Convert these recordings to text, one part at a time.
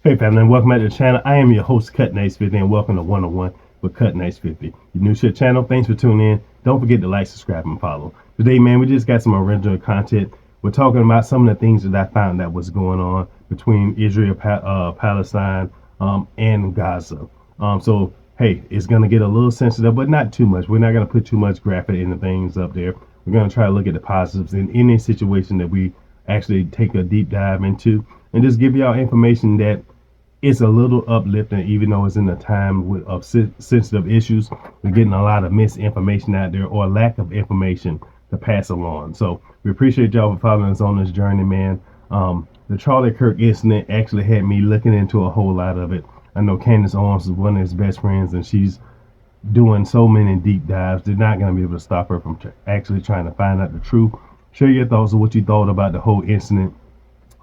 Hey family, and welcome back to the channel. I am your host, Cut Nice 50, and welcome to 101 with Cut Nice 50. You're new to the channel, thanks for tuning in. Don't forget to like, subscribe, and follow. Today, man, we just got some original content. We're talking about some of the things that I found that was going on between Israel, Palestine, and Gaza. So, hey, it's going to get a little sensitive, but not too much. We're not going to put too much graphic into things up there. We're going to try to look at the positives in any situation that we actually take a deep dive into and just give y'all information that it's a little uplifting, even though it's in a time of sensitive issues. We're getting a lot of misinformation out there or lack of information to pass along. So we appreciate y'all for following us on this journey, man. The Charlie Kirk incident actually had me looking into a whole lot of it. I know Candace Owens is one of his best friends, and she's doing so many deep dives. They're not going to be able to stop her from actually trying to find out the truth. Share your thoughts on what you thought about the whole incident.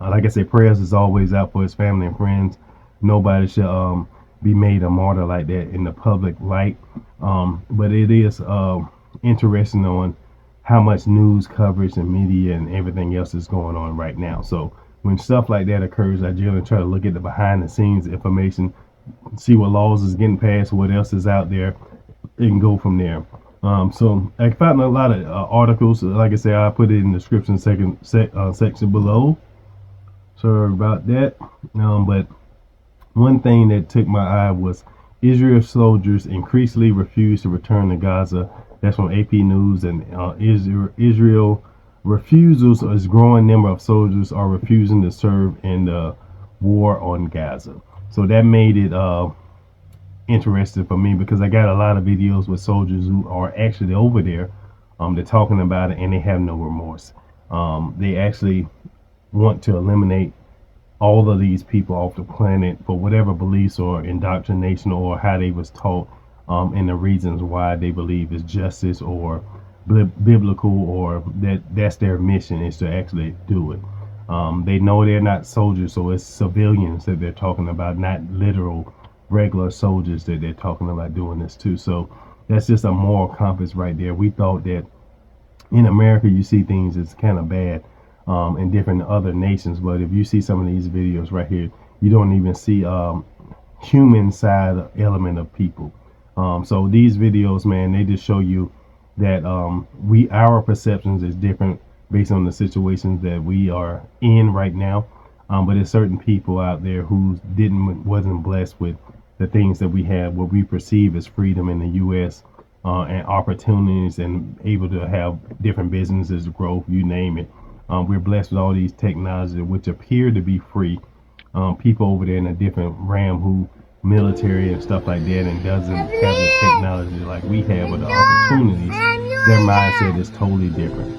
Like I said, prayers is always out for his family and friends. Nobody should be made a martyr like that in the public light. But it is interesting on how much news coverage and media and everything else is going on right now. So when stuff like that occurs, I generally try to look at the behind the scenes information, see what laws is getting passed, what else is out there, and go from there. So I found a lot of articles. Like I said, I put it in the description section below. Sorry about that. But one thing that took my eye was Israel soldiers increasingly refuse to return to Gaza. That's from AP News. And Israel refusals, a growing number of soldiers are refusing to serve in the war on Gaza. So that made it interesting for me because I got a lot of videos with soldiers who are actually over there. They're talking about it and they have no remorse. They actually want to eliminate all of these people off the planet for whatever beliefs or indoctrination or how they was taught, and the reasons why they believe is justice or biblical, or that's their mission is to actually do it. They know they're not soldiers, so it's civilians that they're talking about, not literal regular soldiers that they're talking about doing this too. So that's just a moral compass right there. We thought that in America you see things as kind of bad in different other nations, but if you see some of these videos right here, you don't even see human side element of people. So these videos, man, they just show you that our perceptions is different based on the situations that we are in right now. But there's certain people out there who wasn't blessed with the things that we have, what we perceive as freedom in the U.S. And opportunities and able to have different businesses, growth, you name it. We're blessed with all these technologies which appear to be free. People over there in a different realm who military and stuff like that and doesn't have the technology like we have or the opportunities, their mindset is totally different.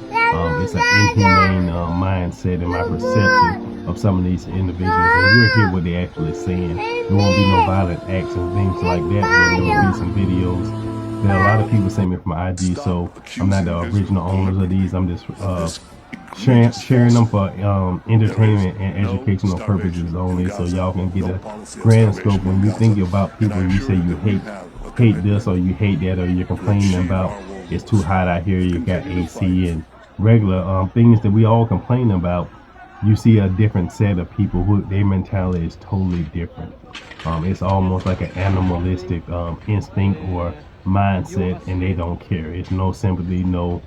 It's an inhumane mindset in my perception of some of these individuals, and you'll hear what they're actually saying. There won't be no violent acts and things like that, but there will be some videos that a lot of people send me from IG, so I'm not the original owners of these. I'm just sharing them for entertainment and educational purposes only, so y'all can get a grand scope. When you think about people, you say you hate this or you hate that, or you're complaining about it's too hot out here, you got AC and regular things that we all complain about. You see a different set of people who their mentality is totally different. It's almost like an animalistic instinct or mindset, and they don't care. It's no sympathy, no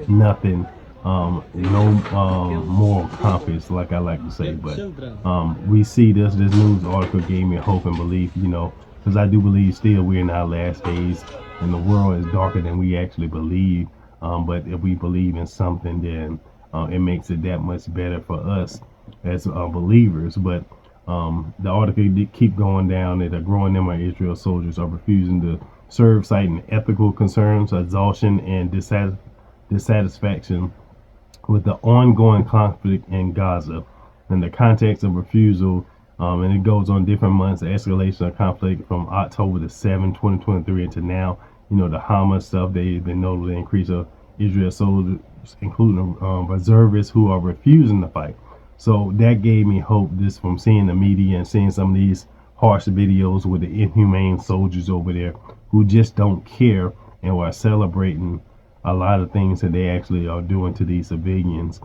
nothing, no moral compass, like I like to say. But we see this news article gave me hope and belief, because I do believe still we're in our last days and the world is darker than we actually believe. But if we believe in something, then it makes it that much better for us as believers. But the article keep going down that a growing number of Israel soldiers are refusing to serve, citing ethical concerns, exhaustion, and dissatisfaction with the ongoing conflict in Gaza. In the context of refusal, and it goes on different months, the escalation of conflict from October the 7th, 2023 into now, the Hamas stuff, they've been notably increase of Israel soldiers, including reservists who are refusing to fight. So that gave me hope just from seeing the media and seeing some of these harsh videos with the inhumane soldiers over there who just don't care and are celebrating a lot of things that they actually are doing to these civilians.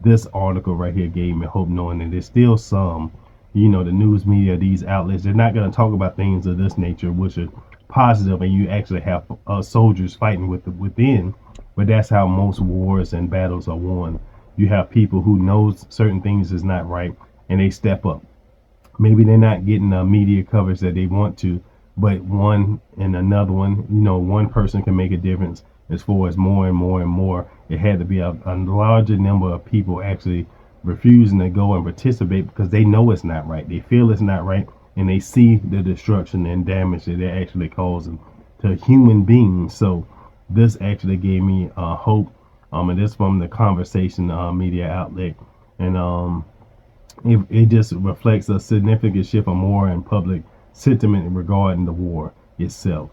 This article right here gave me hope, knowing that there's still some the news media, these outlets, they're not going to talk about things of this nature, which are positive, and you actually have soldiers fighting within. But that's how most wars and battles are won. You have people who knows certain things is not right, and they step up. Maybe they're not getting the media coverage that they want to, but one and another one, one person can make a difference. As far as more and more and more, it had to be a larger number of people actually refusing to go and participate because they know it's not right. They feel it's not right, and they see the destruction and damage that they're actually causing to human beings. So this actually gave me hope, and this from the conversation media outlet, and it just reflects a significant shift of more in public sentiment regarding the war itself.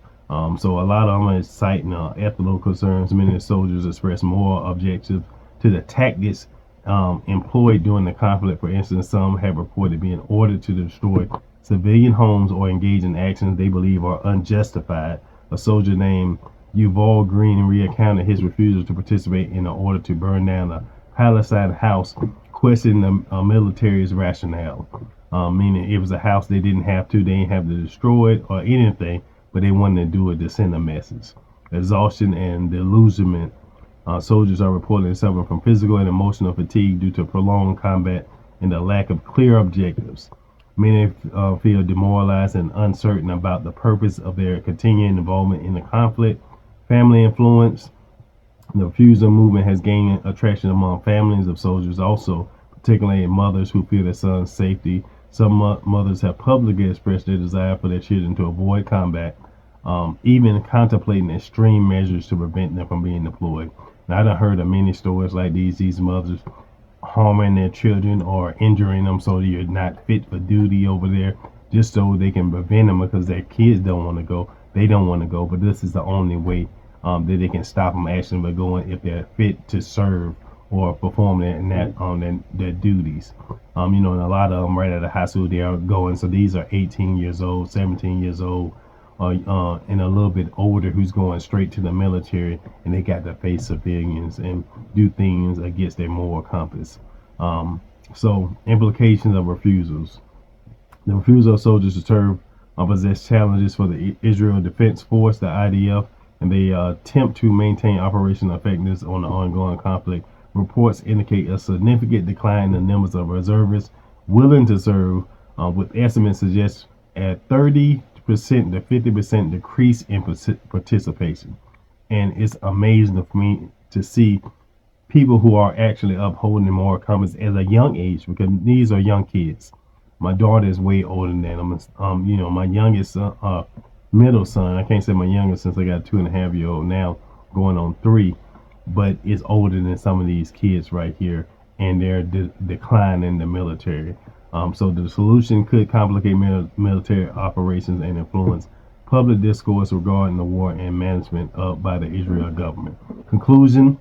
So a lot of them are citing ethical concerns. Many soldiers express more objections to the tactics employed during the conflict. For instance, some have reported being ordered to destroy civilian homes or engage in actions they believe are unjustified. A soldier named Yuval Green recounted his refusal to participate in an order to burn down a Palestine house, questioning the military's rationale. Meaning it was a house they didn't have to, they didn't have to destroy it or anything, but they wanted to do it to send a message. Exhaustion and delusionment. Soldiers are reportedly suffering from physical and emotional fatigue due to prolonged combat and the lack of clear objectives. Many feel demoralized and uncertain about the purpose of their continuing involvement in the conflict. Family influence. The refusal movement has gained attraction among families of soldiers also, particularly mothers who fear their sons' safety. Some mothers have publicly expressed their desire for their children to avoid combat, even contemplating extreme measures to prevent them from being deployed. Now, I've heard of many stories like these mothers harming their children or injuring them so you're not fit for duty over there, just so they can prevent them because their kids don't want to go. They don't want to go, but this is the only way that they can stop them actually by going if they're fit to serve or perform their duties. And a lot of them right out of high school they are going. So these are 18 years old, 17 years old, and a little bit older who's going straight to the military, and they got to face civilians and do things against their moral compass. So implications of refusals. The refusal of soldiers to serve possess challenges for the Israel Defense Force, the IDF, and they attempt to maintain operational effectiveness on the ongoing conflict. Reports indicate a significant decline in the numbers of reservists willing to serve, with estimates suggest a 30% to 50% decrease in participation. And it's amazing for me to see people who are actually upholding moral compass at a young age, because these are young kids. My daughter is way older than them. My youngest middle son, I can't say my youngest since I got a 2.5-year-old now going on 3, but it's older than some of these kids right here, and they're declining in the military. So the solution could complicate military operations and influence public discourse regarding the war and management by the Israel government. Conclusion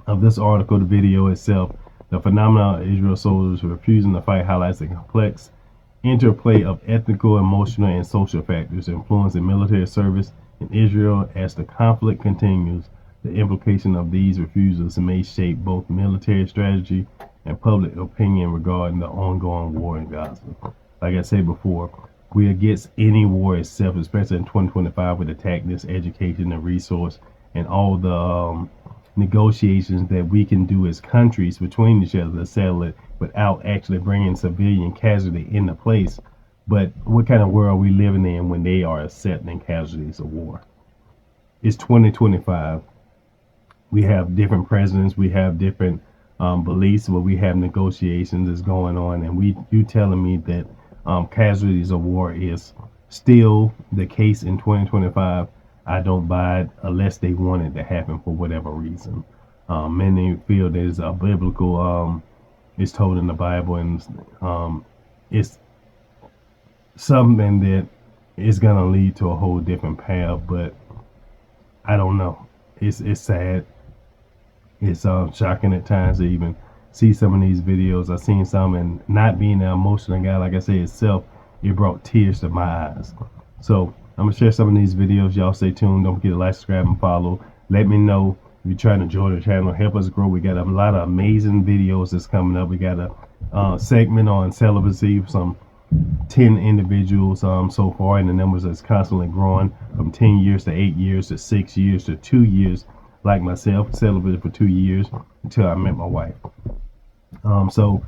of this article, the video itself, the phenomenon of Israel soldiers refusing to fight highlights the complex interplay of ethical, emotional, and social factors influencing military service in Israel. As the conflict continues, the implication of these refusals may shape both military strategy and public opinion regarding the ongoing war in Gaza. Like I said before, we're against any war itself, especially in 2025 with the tactics, education, and resource, and all the negotiations that we can do as countries between each other to settle it without actually bringing civilian casualty into place. But what kind of world are we living in when they are accepting casualties of war? It's 2025. We have different presidents, we have different beliefs, but we have negotiations that's going on, and you telling me that casualties of war is still the case in 2025? I don't buy it unless they want it to happen for whatever reason. Many feel there's a biblical, it's told in the Bible, and it's something that is going to lead to a whole different path, but I don't know. It's sad. It's shocking at times to even see some of these videos. I've seen some, and not being an emotional guy, like I said itself, it brought tears to my eyes. So I'm going to share some of these videos. Y'all stay tuned. Don't forget to like, subscribe, and follow. Let me know if you're trying to join the channel. Help us grow. We got a lot of amazing videos that's coming up. We got a segment on celibacy, some 10 individuals so far, and the numbers is constantly growing from 10 years to 8 years to 6 years to 2 years. Like myself, celebrated for 2 years until I met my wife. So,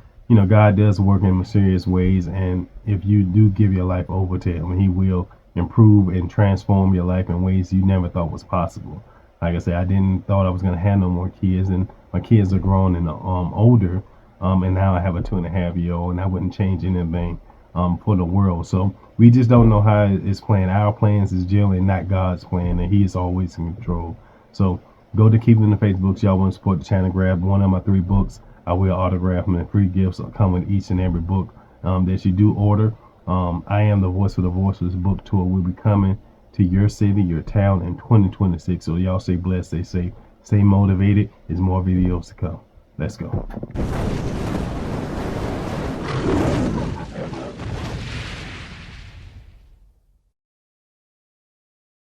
God does work in mysterious ways, and if you do give your life over to Him, He will improve and transform your life in ways you never thought was possible. Like I said, I didn't thought I was gonna have no more kids, and my kids are grown and older, and now I have a 2.5-year old, and I wouldn't change anything for the world. So we just don't know how it's playing. Our plans is generally not God's plan, and He is always in control. So go to Keep It in the Faith books. Y'all want to support the channel? Grab one of my 3 books. I will autograph them, and free gifts will come with each and every book that you do order. I Am the Voice for the Voiceless book tour will be coming to your city, your town in 2026. So y'all stay blessed, stay safe, stay motivated. There's more videos to come. Let's go.